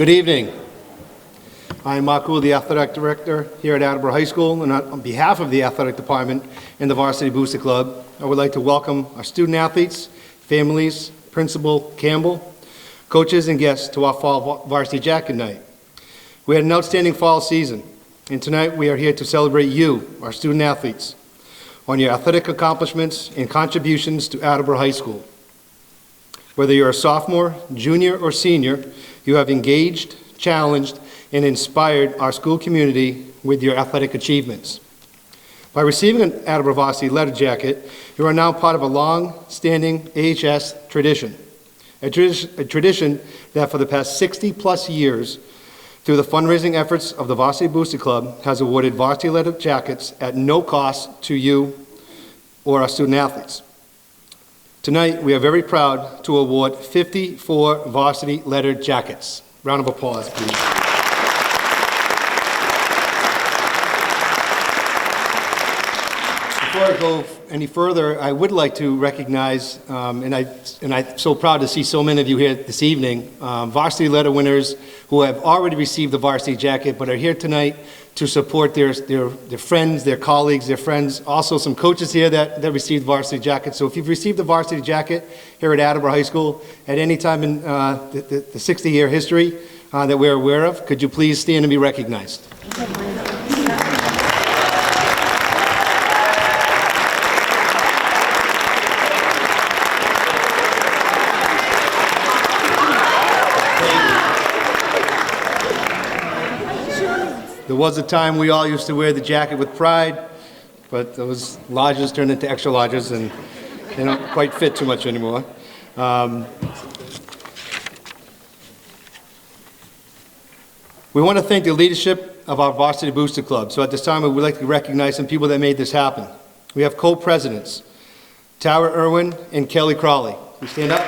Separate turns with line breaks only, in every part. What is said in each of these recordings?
Good evening. I'm Mark Gould, the Athletic Director here at Attleboro High School, and on behalf of the Athletic Department and the Varsity Booster Club, I would like to welcome our student athletes, families, Principal Campbell, coaches, and guests to our Fall Varsity Jacket Night. We had an outstanding fall season, and tonight we are here to celebrate you, our student athletes, on your athletic accomplishments and contributions to Attleboro High School. Whether you're a sophomore, junior, or senior, you have engaged, challenged, and inspired our school community with your athletic achievements. By receiving an Attleboro Varsity letter jacket, you are now part of a long-standing AHS tradition, a tradition that for the past 60-plus years, through the fundraising efforts of the Varsity Booster Club, has awarded varsity letter jackets at no cost to you or our student athletes. Tonight, we are very proud to award 54 varsity lettered jackets. Round of applause, please. Before I go any further, I would like to recognize, and I'm so proud to see so many of you here this evening, varsity letter winners who have already received the varsity jacket but are here tonight to support their friends, their colleagues, their friends. Also some coaches here that received varsity jackets. So if you've received the varsity jacket here at Attleboro High School at any time in the 60-year history that we're aware of, could you please stand and be recognized? There was a time we all used to wear the jacket with pride, but those larges turned into extra larges and they don't quite fit too much anymore. We want to thank the leadership of our Varsity Booster Club. So at this time, we would like to recognize some people that made this happen. We have co-presidents, Tara Irwin and Kelly Crawley. Can you stand up?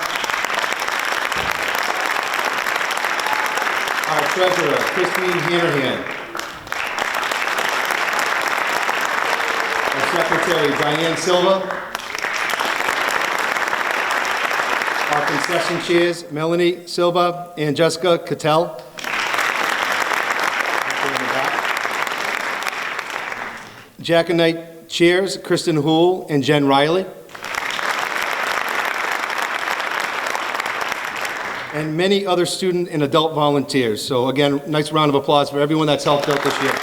Our treasurer, Christine Hanahan. Secretary Diane Silva, our concession chairs Melanie Silva and Jessica Cattell, Jacket Night chairs Kristen Houle and Jen Riley, and many other student and adult volunteers. So again, nice round of applause for everyone that's helped out this year.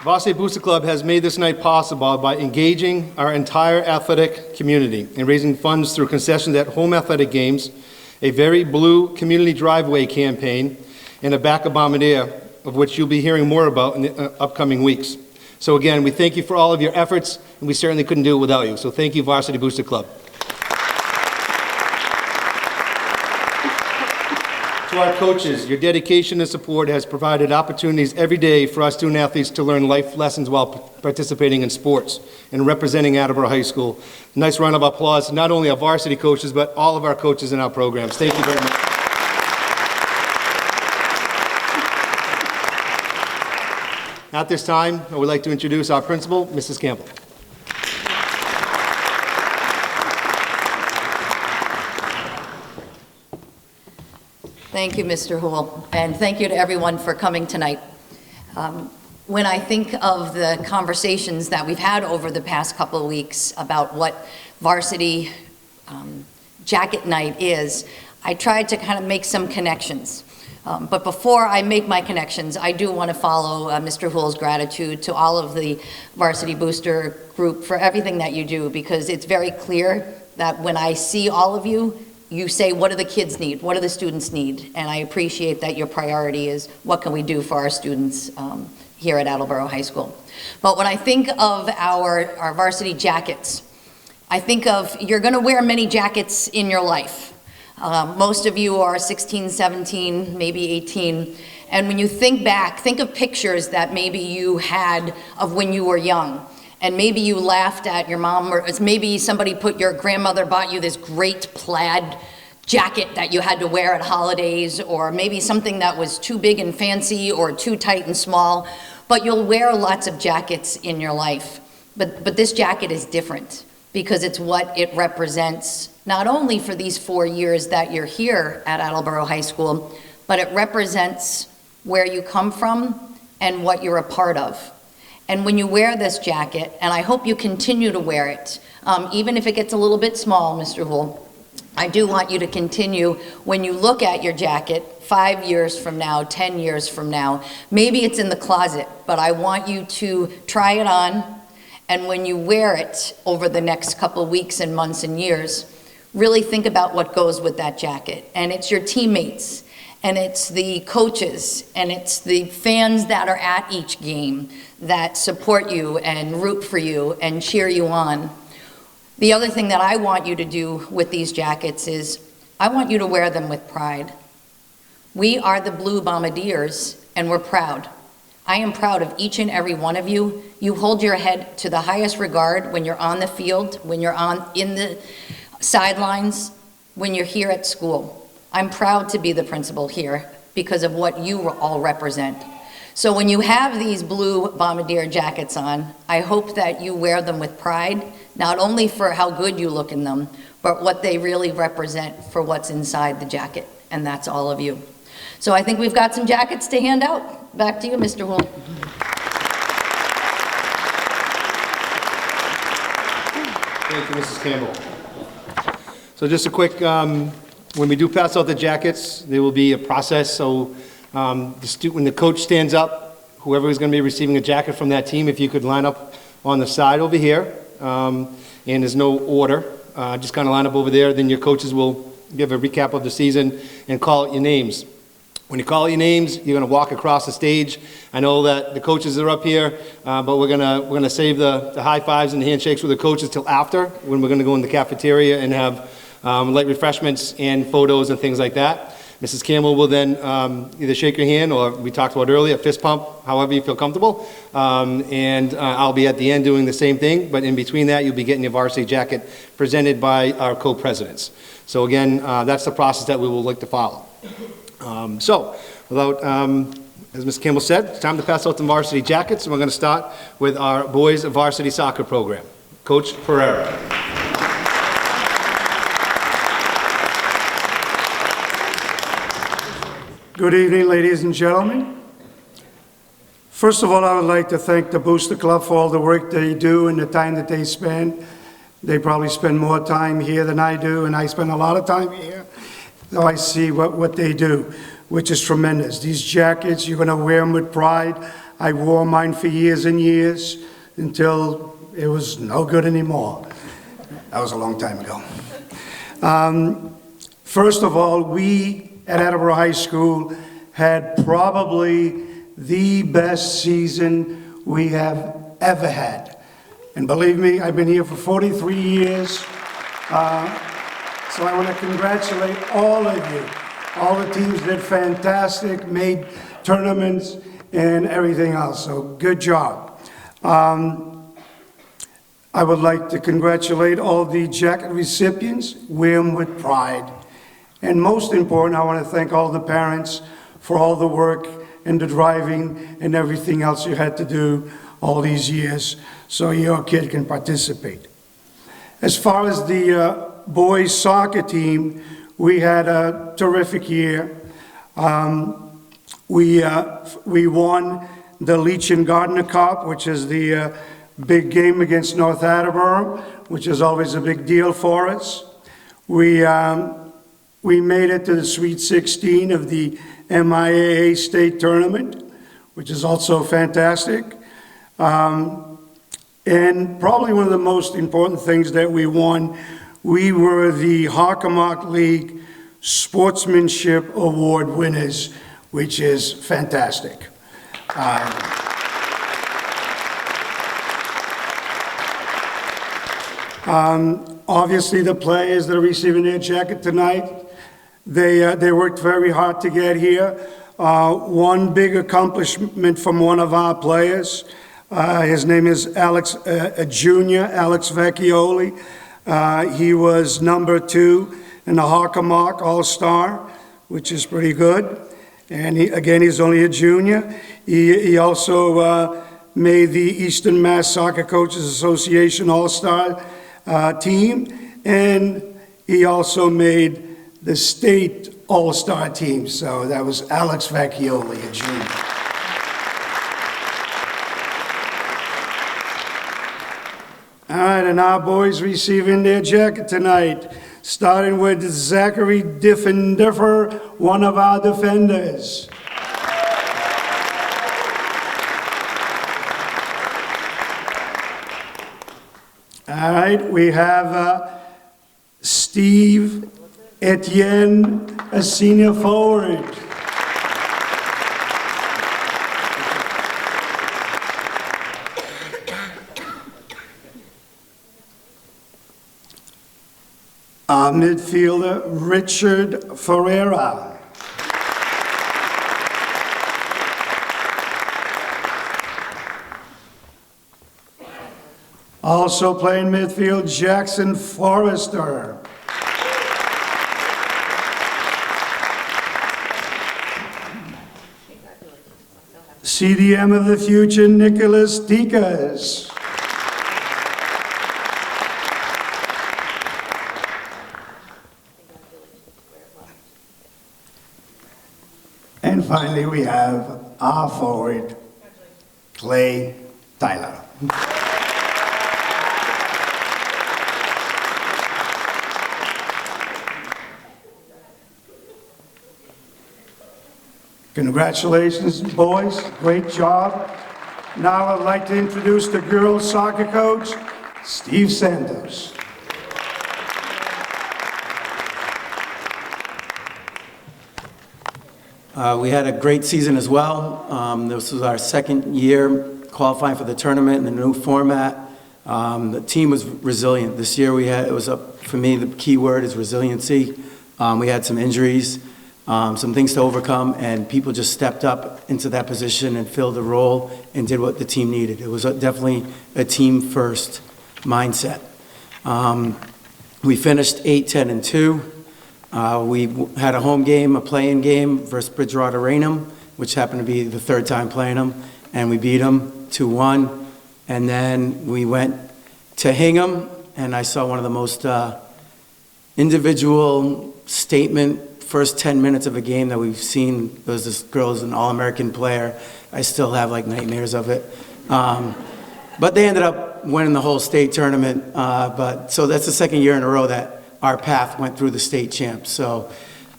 Varsity Booster Club has made this night possible by engaging our entire athletic community and raising funds through concessions at home athletic games, a Very Blue community driveway campaign, and a Back of Bombardier, of which you'll be hearing more about in the upcoming weeks. So again, we thank you for all of your efforts, and we certainly couldn't do it without you. So thank you, Varsity Booster Club. To our coaches, your dedication and support has provided opportunities every day for our student athletes to learn life lessons while participating in sports and representing Attleboro High School. Nice round of applause to not only our varsity coaches, but all of our coaches in our programs. Thank you very much. At this time, I would like to introduce our principal, Mrs. Campbell.
Thank you, Mr. Houle, and thank you to everyone for coming tonight. When I think of the conversations that we've had over the past couple of weeks about what Varsity Jacket Night is, I tried to kind of make some connections. But before I make my connections, I do want to follow Mr. Houle's gratitude to all of the Varsity Booster group for everything that you do, because it's very clear that when I see all of you, you say, what do the kids need? What do the students need? And I appreciate that your priority is what can we do for our students here at Attleboro High School. But when I think of our varsity jackets, I think of, you're gonna wear many jackets in your life. Most of you are 16, 17, maybe 18. And when you think back, think of pictures that maybe you had of when you were young. And maybe you laughed at your mom, or maybe your grandmother bought you this great plaid jacket that you had to wear at holidays, or maybe something that was too big and fancy or too tight and small. But you'll wear lots of jackets in your life. But this jacket is different because it's what it represents not only for these 4 years that you're here at Attleboro High School, but it represents where you come from and what you're a part of. And when you wear this jacket, and I hope you continue to wear it, even if it gets a little bit small, Mr. Hool, I do want you to continue, when you look at your jacket 5 years from now, 10 years from now, maybe it's in the closet, but I want you to try it on, and when you wear it over the next couple weeks and months and years, really think about what goes with that jacket. And it's your teammates, and it's the coaches, and it's the fans that are at each game that support you and root for you and cheer you on. The other thing that I want you to do with these jackets is I want you to wear them with pride. We are the Blue Bombardiers, and we're proud. I am proud of each and every one of you. You hold your head to the highest regard when you're on the field, when you're in the sidelines, when you're here at school. I'm proud to be the principal here because of what you all represent. So when you have these Blue Bombardier jackets on, I hope that you wear them with pride, not only for how good you look in them, but what they really represent for what's inside the jacket, and that's all of you. So I think we've got some jackets to hand out. Back to you, Mr. Hool.
Thank you, Mrs. Campbell. So just a quick, when we do pass out the jackets, there will be a process. So when the coach stands up, whoever is going to be receiving a jacket from that team, if you could line up on the side over here, and there's no order, just kind of line up over there, then your coaches will give a recap of the season and call out your names. When you call out your names, you're going to walk across the stage. I know that the coaches are up here, but we're gonna save the high fives and the handshakes with the coaches till after, when we're going to go in the cafeteria and have light refreshments and photos and things like that. Mrs. Campbell will then either shake your hand, or we talked about earlier, a fist pump, however you feel comfortable. And I'll be at the end doing the same thing, but in between that, you'll be getting your varsity jacket presented by our co-presidents. So again, that's the process that we will like to follow. So without, as Ms. Campbell said, it's time to pass out the varsity jackets, and we're going to start with our boys varsity soccer program. Coach Pereira.
Good evening, ladies and gentlemen. First of all, I would like to thank the Booster Club for all the work they do and the time that they spend. They probably spend more time here than I do, and I spend a lot of time here. So I see what they do, which is tremendous. These jackets, you're going to wear them with pride. I wore mine for years and years until it was no good anymore. That was a long time ago. First of all, we at Attleboro High School had probably the best season we have ever had. And believe me, I've been here for 43 years. So I want to congratulate all of you. All the teams did fantastic, made tournaments and everything else, so good job. I would like to congratulate all the jacket recipients, wear them with pride. And most important, I want to thank all the parents for all the work and the driving and everything else you had to do all these years so your kid can participate. As far as the boys soccer team, we had a terrific year. We won the Leach and Gardner Cup, which is the big game against North Attleboro, which is always a big deal for us. We made it to the Sweet 16 of the MIAA State Tournament, which is also fantastic. And probably one of the most important things that we won, we were the Hockomock League Sportsmanship Award winners, which is fantastic. Obviously, the players that are receiving their jacket tonight, they worked very hard to get here. One big accomplishment from one of our players, his name is Alex, Junior, Alex Vecchioli. He was number 2 in the Hockomock All-Star, which is pretty good. And he's only a junior. He also made the Eastern Mass Soccer Coaches Association All-Star team. And he also made the state all-star team. So that was Alex Vecchioli, a junior. All right, and our boys receiving their jacket tonight, starting with Zachary Diffendifer, one of our defenders. All right, we have Steve Etienne, a senior forward. Our midfielder, Richard Ferreira. Also playing midfield, Jackson Forrester. CDM of the future, Nicholas Dikas. And finally, we have our forward, Clay Tyler. Congratulations, boys. Great job. Now I'd like to introduce the girls' soccer coach, Steve Santos.
We had a great season as well. This was our second year qualifying for the tournament in the new format. The team was resilient. This year for me, the key word is resiliency. We had some injuries, some things to overcome, and people just stepped up into that position and filled the role and did what the team needed. It was definitely a team-first mindset. We finished 8-10-2. We had a home game, a play-in game versus Bridgewater Raynham, which happened to be the third time playing them, and we beat them 2-1. And then we went to Hingham, and I saw one of the most individual statement first 10 minutes of a game that we've seen. This girl is an All-American player. I still have like nightmares of it. But they ended up winning the whole state tournament. So that's the second year in a row that our path went through the state champs. So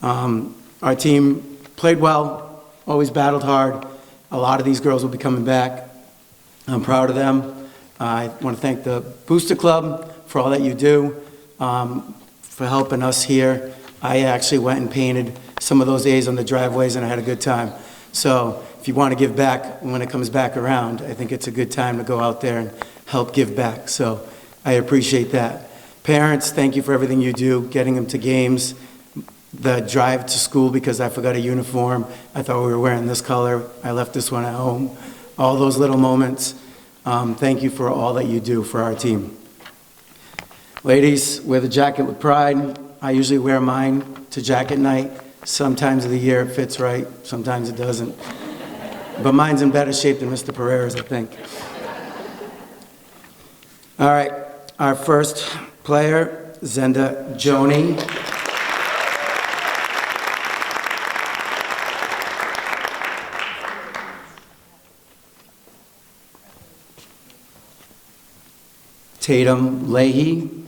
our team played well, always battled hard. A lot of these girls will be coming back. I'm proud of them. I want to thank the Booster Club for all that you do, for helping us here. I actually went and painted some of those A's on the driveways, and I had a good time. So if you want to give back when it comes back around, I think it's a good time to go out there and help give back. So I appreciate that. Parents, thank you for everything you do, getting them to games, the drive to school because I forgot a uniform. I thought we were wearing this color. I left this one at home. All those little moments. Thank you for all that you do for our team. Ladies, wear the jacket with pride. I usually wear mine to jacket night. Sometimes of the year it fits right, sometimes it doesn't. But mine's in better shape than Mr. Pereira's, I think. All right, our first player, Zenda Joni. Tatum Leahy.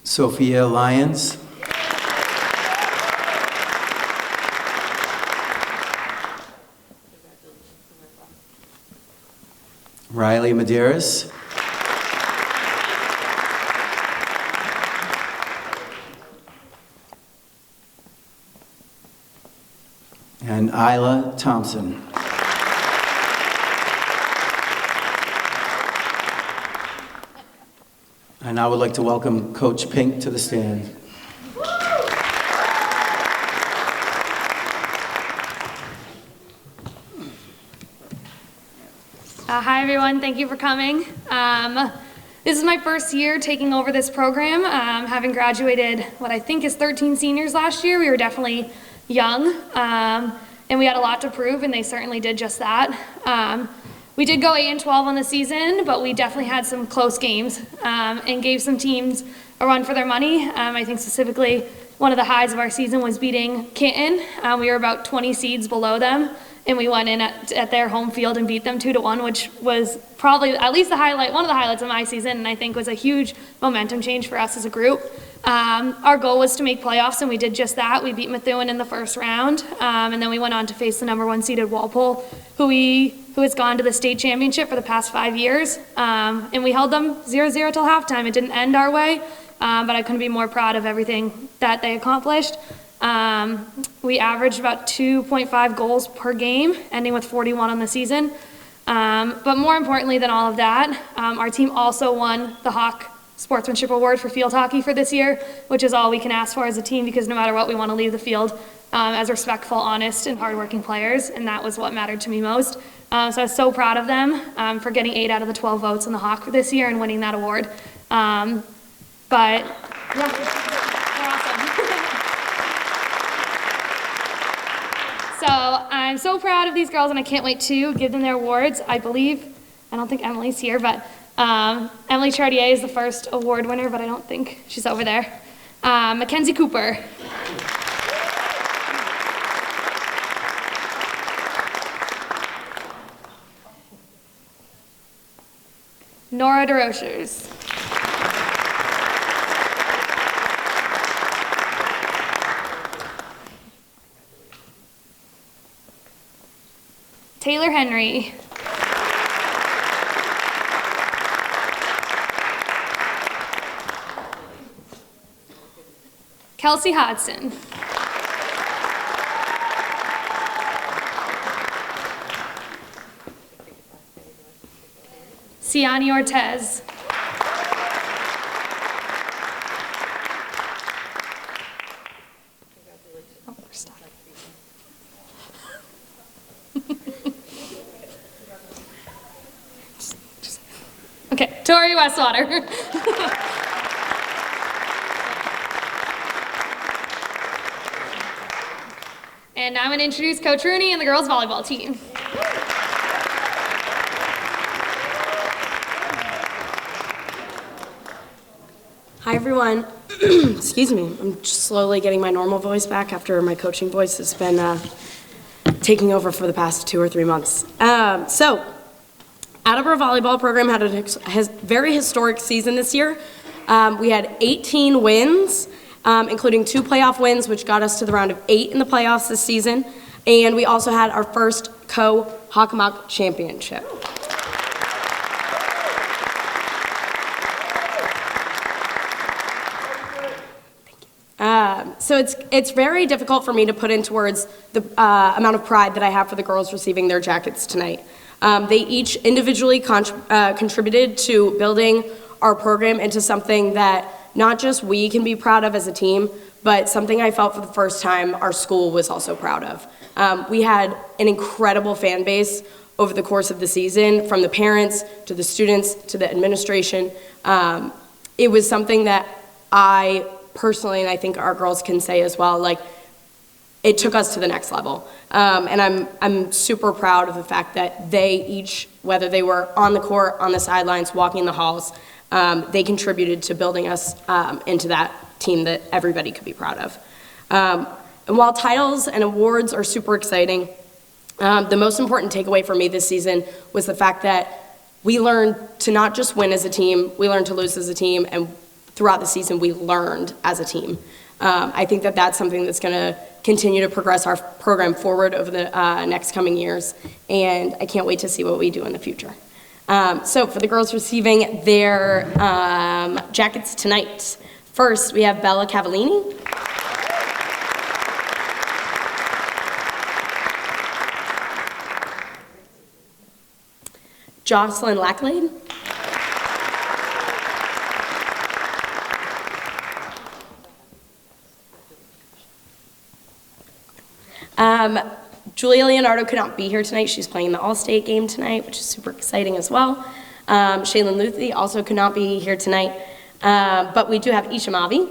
Sophia Lyons. Riley Medeiros. And Isla Thompson. And I would like to welcome Coach Pink to the stand.
Hi everyone, thank you for coming. This is my first year taking over this program. Having graduated what I think is 13 seniors last year, we were definitely young, and we had a lot to prove, and they certainly did just that. We did go 8-12 on the season, but we definitely had some close games and gave some teams a run for their money. I think specifically one of the highs of our season was beating Canton. We were about 20 seeds below them, and we went in at their home field and beat them 2-1, which was probably at least one of the highlights of my season, and I think was a huge momentum change for us as a group. Our goal was to make playoffs, and we did just that. We beat Methuen in the first round, and then we went on to face the number 1 seeded Walpole, who has gone to the state championship for the past 5 years, and we held them 0-0 till halftime. It didn't end our way, but I couldn't be more proud of everything that they accomplished. We averaged about 2.5 goals per game, ending with 41 on the season. But more importantly than all of that, our team also won the Hawk Sportsmanship Award for field hockey for this year, which is all we can ask for as a team, because no matter what, we want to leave the field as respectful, honest, and hardworking players, and that was what mattered to me most. So I was so proud of them for getting 8 out of the 12 votes in the Hawk this year and winning that award. But yeah, they're awesome. So I'm so proud of these girls, and I can't wait to give them their awards. I don't think Emily's here, but Emily Chartier is the first award winner, but I don't think she's over there. Mackenzie Cooper. Nora DeRochers. Taylor Henry. Kelsey Hodson. Siani Ortez. Oh, we're stuck. Okay, Tori Westwater. And now I'm going to introduce Coach Rooney and the girls' volleyball team.
Hi, everyone. Excuse me. I'm just slowly getting my normal voice back after my coaching voice has been taking over for the past 2 or 3 months. So, Attleboro volleyball program had a very historic season this year. We had 18 wins, including 2 playoff wins, which got us to the round of 8 in the playoffs this season. And we also had our first co-Hockomock championship. So it's very difficult for me to put into words the amount of pride that I have for the girls receiving their jackets tonight. They each individually contributed to building our program into something that not just we can be proud of as a team, but something I felt for the first time our school was also proud of. We had an incredible fan base over the course of the season, from the parents to the students to the administration. It was something that I personally, and I think our girls can say as well, like, it took us to the next level. And I'm super proud of the fact that they each, whether they were on the court, on the sidelines, walking the halls, they contributed to building us into that team that everybody could be proud of. And while titles and awards are super exciting, the most important takeaway for me this season was the fact that we learned to not just win as a team, we learned to lose as a team, and throughout the season we learned as a team. I think that that's something that's going to continue to progress our program forward over the next coming years, and I can't wait to see what we do in the future. So for the girls receiving their jackets tonight, first we have Bella Cavallini. Jocelyn Lacklade. Julia Leonardo could not be here tonight. She's playing the All-State game tonight, which is super exciting as well. Shaylin Luthi also could not be here tonight. But we do have Isha Mavi.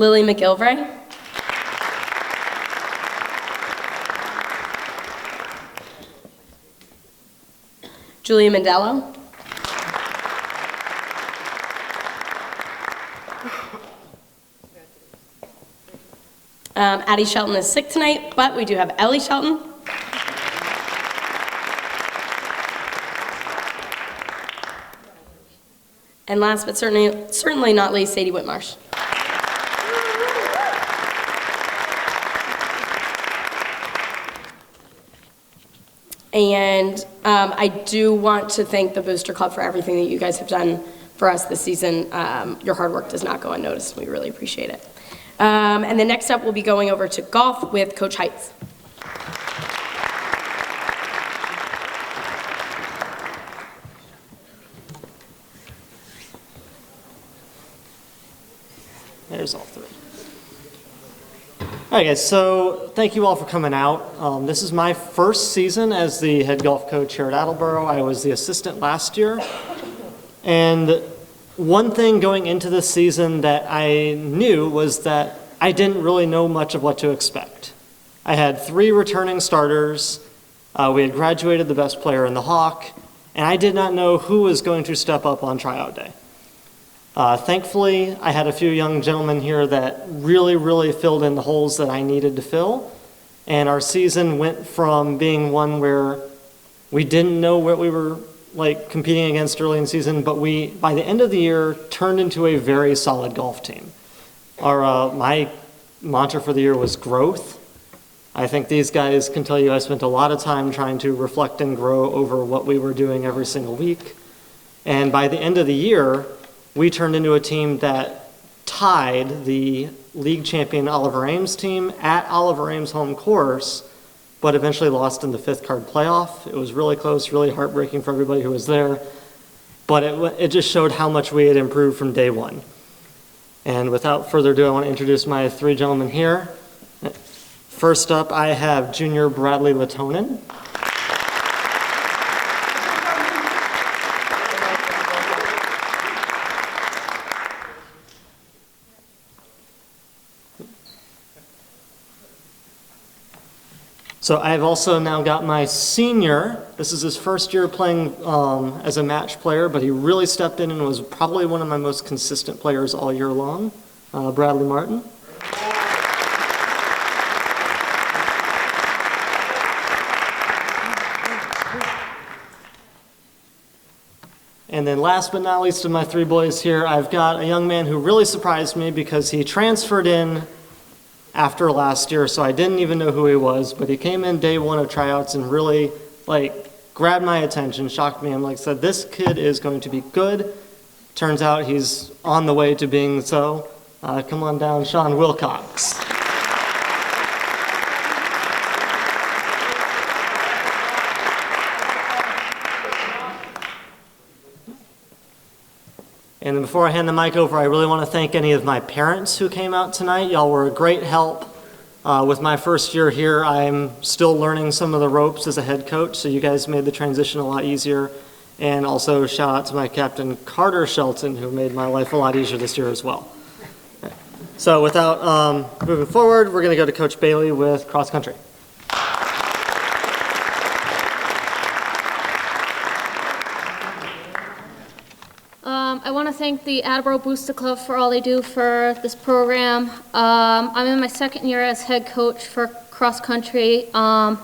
Lily McGilvray. Julia Mandello. Addie Shelton is sick tonight, but we do have Ellie Shelton. And last but certainly not least, Sadie Whitmarsh. And I do want to thank the Booster Club for everything that you guys have done for us this season. Your hard work does not go unnoticed. We really appreciate it. And then next up, we'll be going over to golf with Coach Heights.
There's all three. All right, guys, so thank you all for coming out. This is my first season as the head golf coach here at Attleboro. I was the assistant last year. And one thing going into this season that I knew was that I didn't really know much of what to expect. I had 3 returning starters. We had graduated the best player in the Hawk, and I did not know who was going to step up on tryout day. Thankfully, I had a few young gentlemen here that really filled in the holes that I needed to fill. And our season went from being one where we didn't know what we were competing against early in the season, but we, by the end of the year, turned into a very solid golf team. My mantra for the year was growth. I think these guys can tell you I spent a lot of time trying to reflect and grow over what we were doing every single week. And by the end of the year, we turned into a team that tied the league champion Oliver Ames team at Oliver Ames home course, but eventually lost in the 5th card playoff. It was really close, really heartbreaking for everybody who was there, but it just showed how much we had improved from day one. And without further ado, I want to introduce my 3 gentlemen here. First up, I have junior Bradley Latonen. So I've also now got my senior. This is his first year playing as a match player, but he really stepped in and was probably one of my most consistent players all year long, Bradley Martin. And then last but not least of my 3 boys here, I've got a young man who really surprised me because he transferred in after last year, so I didn't even know who he was, but he came in day 1 of tryouts and really grabbed my attention, shocked me. I'm said, this kid is going to be good. Turns out he's on the way to being so. Come on down, Sean Wilcox. And then before I hand the mic over, I really want to thank any of my parents who came out tonight. Y'all were a great help. With my first year here, I'm still learning some of the ropes as a head coach, so you guys made the transition a lot easier. And also shout out to my captain, Carter Shelton, who made my life a lot easier this year as well. So without moving forward, we're going to go to Coach Bailey with cross country.
I want to thank the Attleboro Booster Club for all they do for this program. I'm in my 2nd year as head coach for cross country. I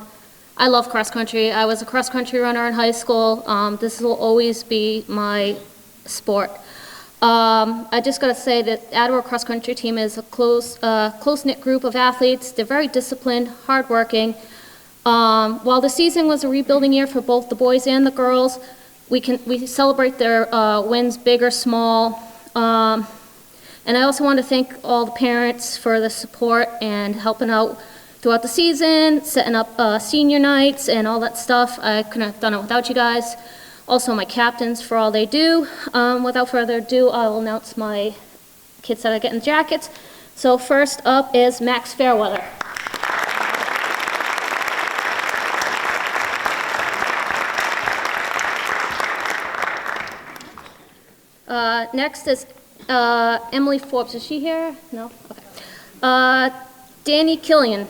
love cross country. I was a cross country runner in high school. This will always be my sport. I just got to say that Attleboro cross country team is a close-knit group of athletes. They're very disciplined, hardworking. While the season was a rebuilding year for both the boys and the girls, we celebrate their wins, big or small. And I also want to thank all the parents for the support and helping out throughout the season, setting up senior nights and all that stuff. I couldn't have done it without you guys. Also my captains for all they do. Without further ado, I will announce my kids that are getting jackets. So first up is Max Fairweather. Next is Emily Forbes. Is she here? No? Okay. Danny Killian.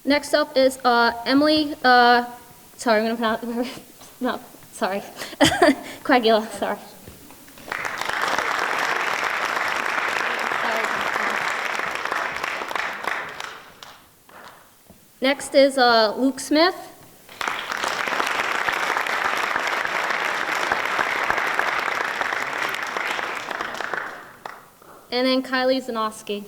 Next up is Emily, sorry, I'm going to pronounce, no, sorry, Quagula, sorry. Next is Luke Smith. And then Kylie Zanowski.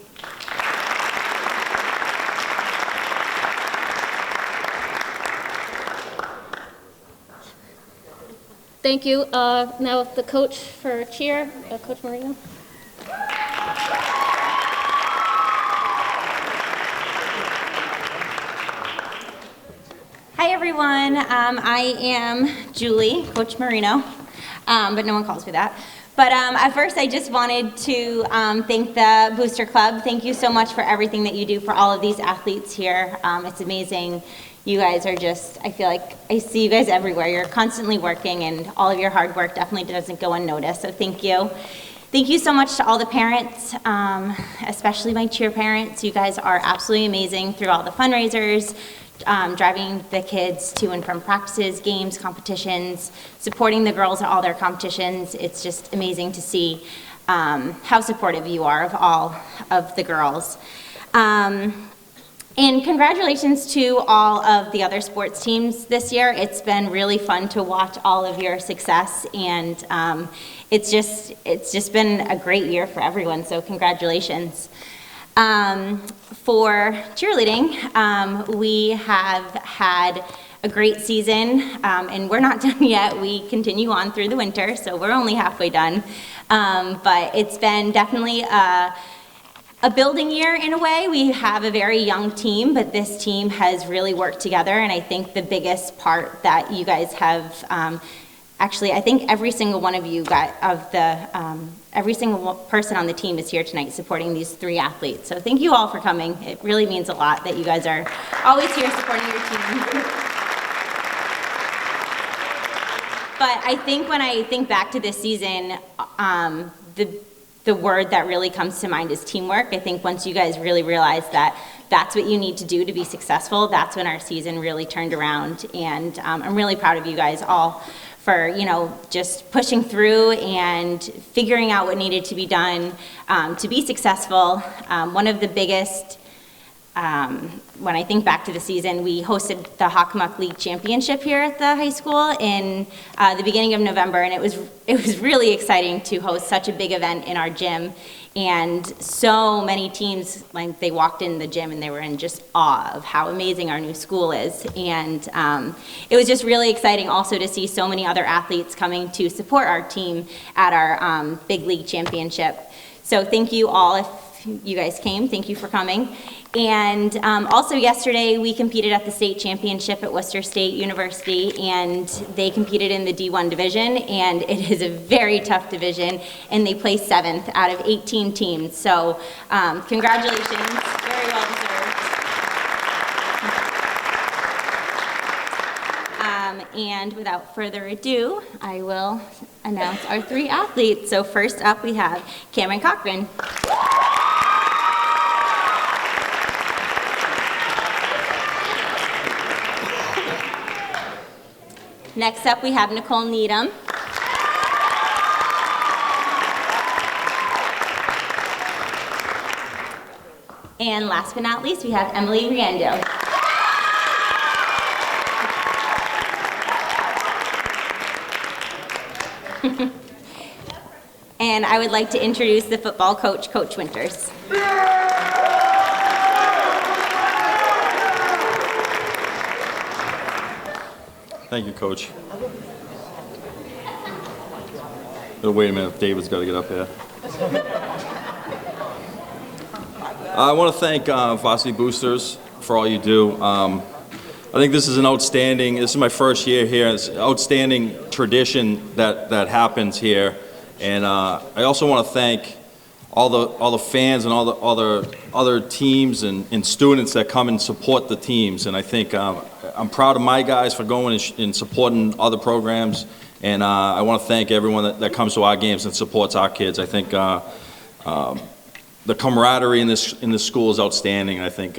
Thank you. Now the coach for cheer, Coach Marino.
Hi everyone, I am Julie, Coach Marino, but no one calls me that. But at first I just wanted to thank the Booster Club. Thank you so much for everything that you do for all of these athletes here. It's amazing. You guys are just, I feel like I see you guys everywhere. You're constantly working and all of your hard work definitely doesn't go unnoticed, so thank you. Thank you so much to all the parents, especially my cheer parents. You guys are absolutely amazing through all the fundraisers, driving the kids to and from practices, games, competitions, supporting the girls at all their competitions. It's just amazing to see how supportive you are of all of the girls. And congratulations to all of the other sports teams this year. It's been really fun to watch all of your success, and it's just been a great year for everyone, so congratulations. For cheerleading, we have had a great season, and we're not done yet. We continue on through the winter, so we're only halfway done. But it's been definitely a building year in a way. We have a very young team, but this team has really worked together, and I think the biggest part that you guys have, actually, I think every single one of you every single person on the team is here tonight supporting these 3 athletes. So thank you all for coming. It really means a lot that you guys are always here supporting your team. But I think when I think back to this season, the word that really comes to mind is teamwork. I think once you guys really realize that that's what you need to do to be successful, that's when our season really turned around. And I'm really proud of you guys all for, you know, just pushing through and figuring out what needed to be done to be successful. One of the biggest, when I think back to the season, we hosted the Hockomock League Championship here at the high school in the beginning of November, and it was really exciting to host such a big event in our gym. And so many teams, like, they walked in the gym and they were in just awe of how amazing our new school is. And it was just really exciting also to see so many other athletes coming to support our team at our big league championship. So thank you all if you guys came. Thank you for coming. And also yesterday we competed at the state championship at Worcester State University, and they competed in the D1 division, and it is a very tough division, and they placed 7th out of 18 teams. So congratulations, very well deserved. And without further ado, I will announce our 3 athletes. So first up we have Cameron Cochran. Next up, we have Nicole Needham. And last but not least, we have Emily Riendo. And I would like to introduce the football coach, Coach Winters.
Thank you, Coach. Wait a minute, David's got to get up here. I want to thank Varsity Boosters for all you do. I think this is my first year here. It's an outstanding tradition that happens here. And I also want to thank all the fans and all the other teams and students that come and support the teams. And I think I'm proud of my guys for going and supporting other programs. And I want to thank everyone that comes to our games and supports our kids. I think the camaraderie in this school is outstanding. I think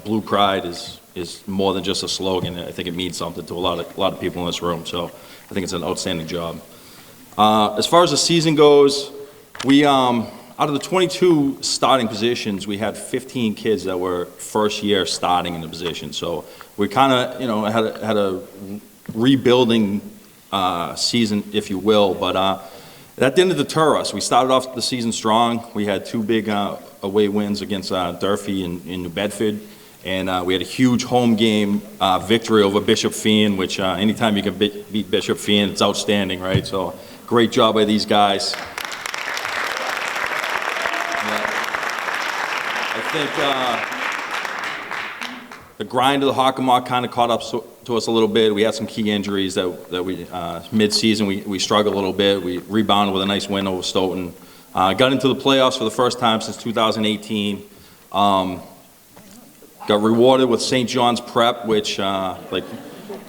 Blue Pride is more than just a slogan. I think it means something to a lot of people in this room. So I think it's an outstanding job. As far as the season goes, we out of the 22 starting positions, we had 15 kids that were first year starting in the position. So we kind of had a rebuilding season, if you will, but that didn't deter us. We started off the season strong. We had 2 big away wins against Durfee and New Bedford, and we had a huge home game victory over Bishop Feehan, which anytime you can beat Bishop Feehan, it's outstanding, right? So great job by these guys. I think the grind of the Hockomock kind of caught up to us a little bit. We had some key injuries that we mid-season we struggled a little bit. We rebounded with a nice win over Stoughton. Got into the playoffs for the first time since 2018. Got rewarded with St. John's Prep, which like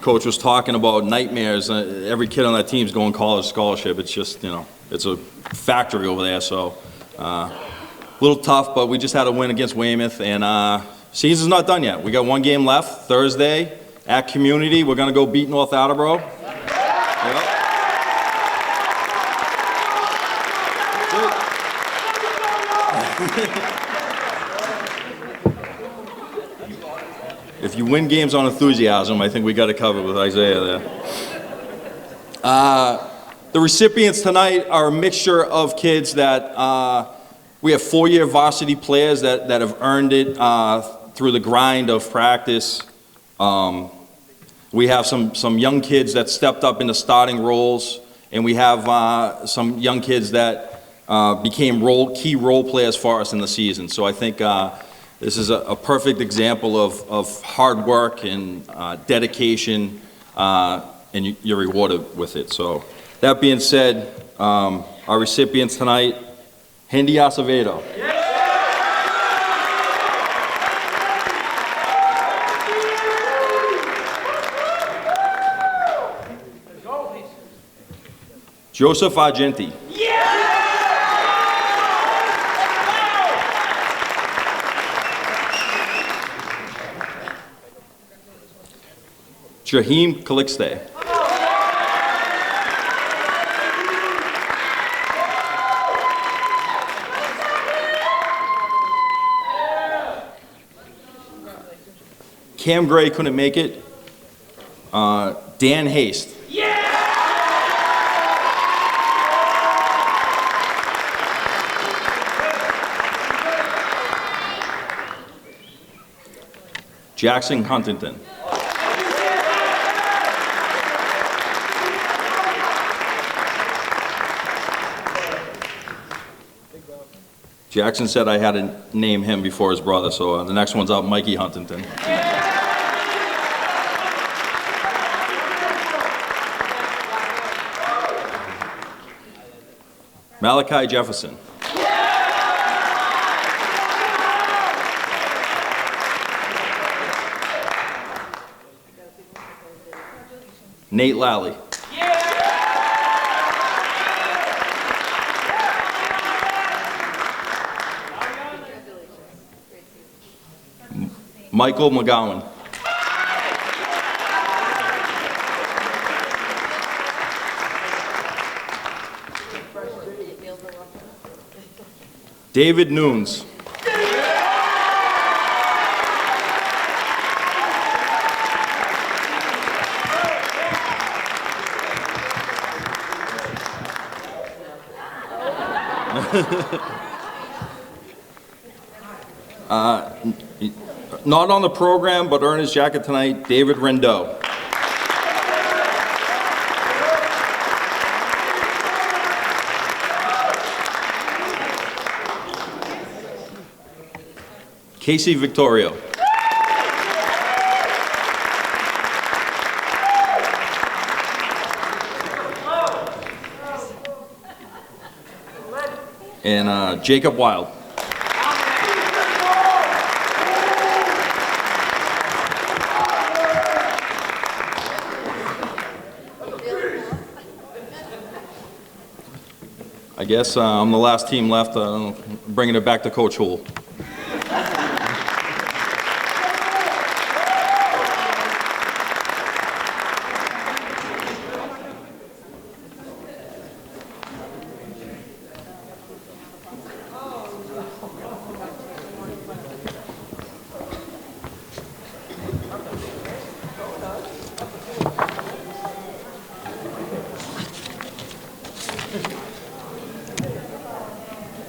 Coach was talking about, nightmares. Every kid on that team is going college scholarship. It's just, it's a factory over there. So a little tough, but we just had a win against Weymouth, and season's not done yet. We got 1 game left Thursday at Community. We're going to go beat North Attleboro. Yep. If you win games on enthusiasm, I think we got it covered with Isaiah there. The recipients tonight are a mixture of kids that we have 4-year varsity players that have earned it through the grind of practice. We have some young kids that stepped up into starting roles, and we have some young kids that became key role players for us in the season. So I think this is a perfect example of hard work and dedication, and you're rewarded with it. So that being said, our recipients tonight, Hendy Acevedo. Joseph Argenti. Jaheim Calixte. Cam Gray couldn't make it. Dan Haste. Jackson Huntington. Jackson said I had to name him before his brother, so the next one's up, Mikey Huntington. Malachi Jefferson. Nate Lally. Michael McGowan. David Nunes. Not on the program, but earned his jacket tonight, David Rendeau. Casey Victorio. and Jacob Wild. I guess I'm the last team left, bringing it back to Coach Hool.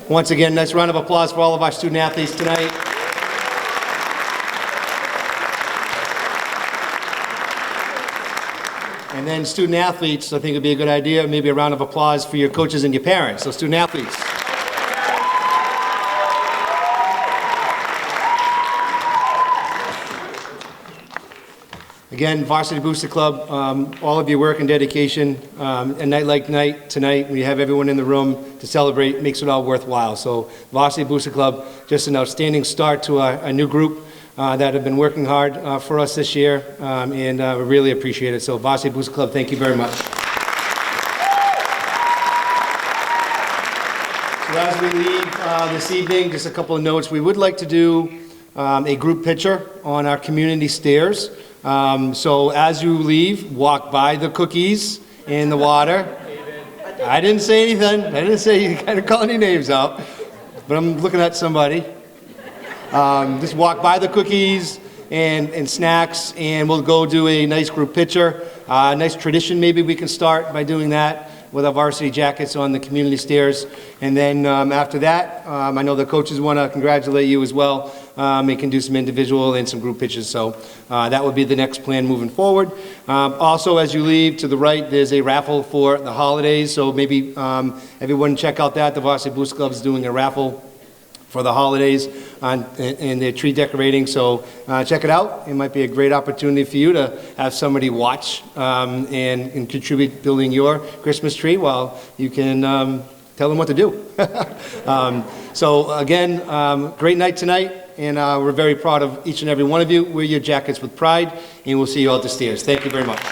Once again, nice round of applause for all of our student athletes tonight. And then student athletes, I think it'd be a good idea, maybe a round of applause for your coaches and your parents. So student athletes. Again, Varsity Booster Club, all of your work and dedication, a night like tonight, when you have everyone in the room to celebrate, makes it all worthwhile. So Varsity Booster Club, just an outstanding start to a new group that have been working hard for us this year, and we really appreciate it. So Varsity Booster Club, thank you very much. So as we leave this evening, just a couple of notes. We would like to do a group picture on our community stairs. So as you leave, walk by the cookies in the water. I didn't say anything. I didn't say you kind of calling any names out, but I'm looking at somebody. Just walk by the cookies and snacks, and we'll go do a nice group picture. Nice tradition, maybe we can start by doing that with our varsity jackets on the community stairs. And then after that, I know the coaches want to congratulate you as well. We can do some individual and some group pictures. So that would be the next plan moving forward. Also, as you leave to the right, there's a raffle for the holidays. So maybe everyone check out that. The Varsity Booster Club is doing a raffle for the holidays and their tree decorating. So check it out. It might be a great opportunity for you to have somebody watch and contribute building your Christmas tree while you can tell them what to do. So again, great night tonight, and we're very proud of each and every one of you. Wear your jackets with pride, and we'll see you out the stairs. Thank you very much.